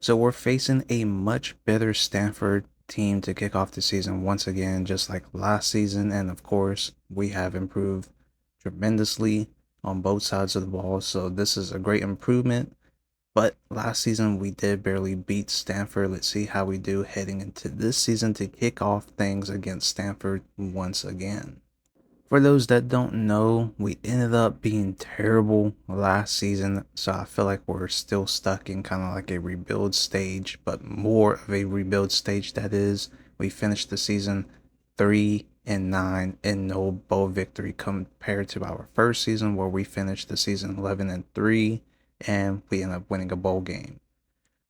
So we're facing a much better Stanford team to kick off the season once again, just like last season. And of course, we have improved tremendously on both sides of the ball. So this is a great improvement. But last season, we did barely beat Stanford. Let's see how we do heading into this season to kick off things against Stanford once again. For those that don't know, we ended up being terrible last season, so I feel like we're still stuck in kind of like a rebuild stage, but more of a rebuild stage that is. We finished the season 3-9 and no bowl victory compared to our first season where we finished the season 11-3 and we ended up winning a bowl game.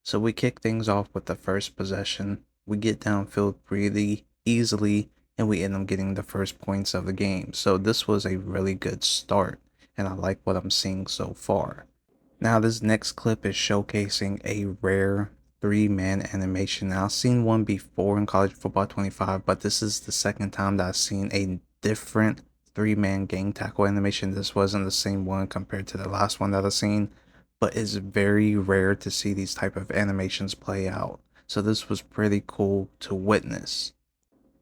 So we kick things off with the first possession. We get downfield pretty easily and we end up getting the first points of the game. So this was a really good start and I like what I'm seeing so far. Now this next clip is showcasing a rare three-man animation. Now I've seen one before in College Football 25, but this is the second time that I've seen a different three-man gang tackle animation. This wasn't the same one compared to the last one that I've seen, but it's very rare to see these type of animations play out. So this was pretty cool to witness.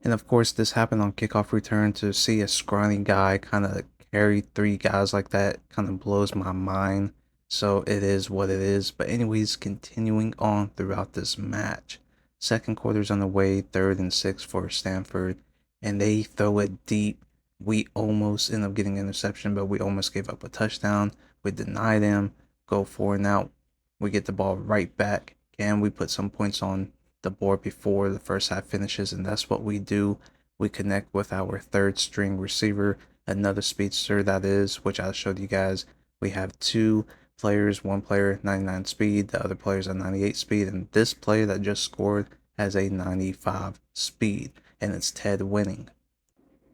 And of course, this happened on kickoff return. To see a scrawny guy kind of carry three guys like that kind of blows my mind. So it is what it is. But anyways, continuing on throughout this match. Second quarter's on the way, 3rd and 6 for Stanford. And they throw it deep. We almost end up getting an interception, but we almost gave up a touchdown. We deny them, go 4-and-out. We get the ball right back. Can we put some points on the board before the first half finishes? And that's what we do. We connect with our third string receiver, another speedster that is, which I showed you guys. We have two players, one player 99 speed, the other player's a 98 speed, and this player that just scored has a 95 speed, and it's Ted winning.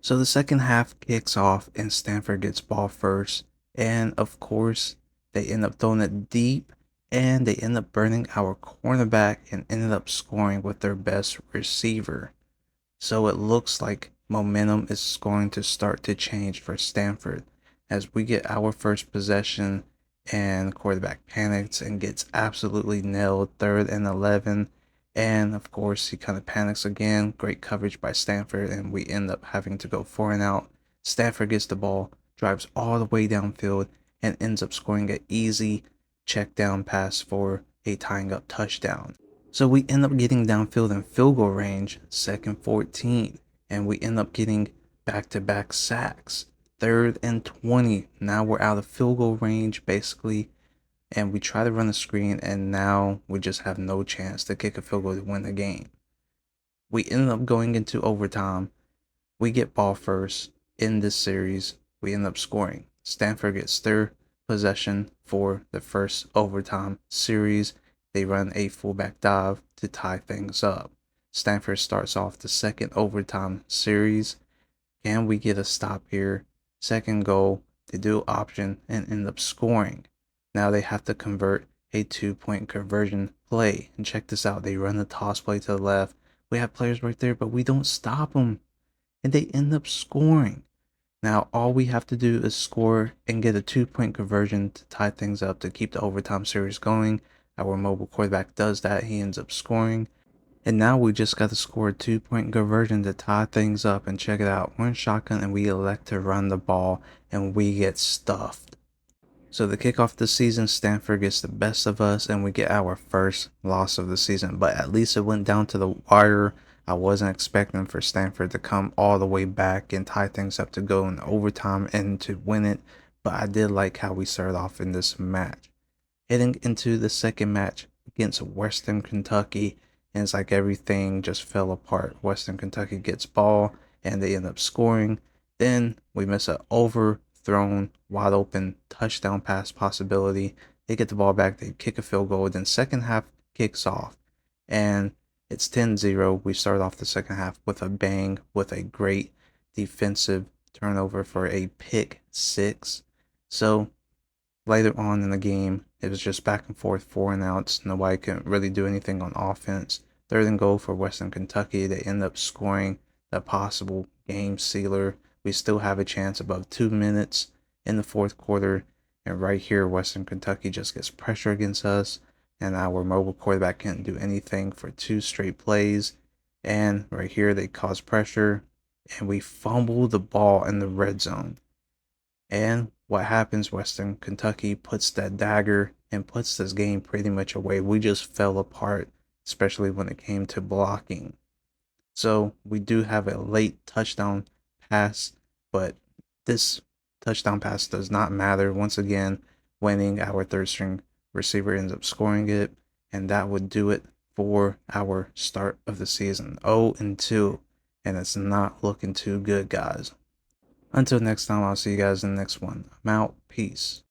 So the second half kicks off and Stanford gets ball first, and of course they end up throwing it deep and they end up burning our cornerback and ended up scoring with their best receiver. So it looks like momentum is going to start to change for Stanford as we get our first possession and quarterback panics and gets absolutely nailed, 3rd and 11. And of course, he kind of panics again. Great coverage by Stanford, and we end up having to go 4-and-out. Stanford gets the ball, drives all the way downfield, and ends up scoring an easy check down pass for a tying up touchdown. So we end up getting downfield in field goal range, 2nd 14, and we end up getting back-to-back sacks, 3rd and 20. Now we're out of field goal range basically, and we try to run a screen, and now we just have no chance to kick a field goal to win the game. We end up going into overtime. We get ball first in this series. We end up scoring. Stanford gets their possession for the first overtime series. They run a fullback dive to tie things up. Stanford starts off the second overtime series. Can we get a stop here? Second goal, they do option and end up scoring. Now they have to convert a 2-point conversion play. And check this out. They run the toss play to the left. We have players right there, but we don't stop them. And they end up scoring. Now all we have to do is score and get a 2-point conversion to tie things up to keep the overtime series going. Our mobile quarterback does that. He ends up scoring. And now we just got to score a 2-point conversion to tie things up. And check it out. We're in shotgun and we elect to run the ball and we get stuffed. So the kickoff this season, Stanford gets the best of us and we get our first loss of the season. But at least it went down to the wire. I wasn't expecting for Stanford to come all the way back and tie things up to go in overtime and to win it. But I did like how we started off in this match. Heading into the second match against Western Kentucky, and it's like everything just fell apart. Western Kentucky gets ball and they end up scoring. Then we miss an overthrown, wide open touchdown pass possibility. They get the ball back, they kick a field goal. Then second half kicks off and it's 10-0. We start off the second half with a bang, with a great defensive turnover for a pick six. So later on in the game, it was just back and forth, 4-and-outs. Nobody could really do anything on offense. 3rd-and-goal for Western Kentucky. They end up scoring the possible game sealer. We still have a chance above 2 minutes in the fourth quarter. And right here, Western Kentucky just gets pressure against us. and our mobile quarterback couldn't do anything for 2 straight plays. And right here, they caused pressure, and we fumbled the ball in the red zone. And what happens? Western Kentucky puts that dagger and puts this game pretty much away. We just fell apart, especially when it came to blocking. So we do have a late touchdown pass, but this touchdown pass does not matter. Once again, winning, our third string receiver ends up scoring it, and that would do it for our start of the season. 0-2, and it's not looking too good, guys. Until next time, I'll see you guys in the next one. I'm out. Peace.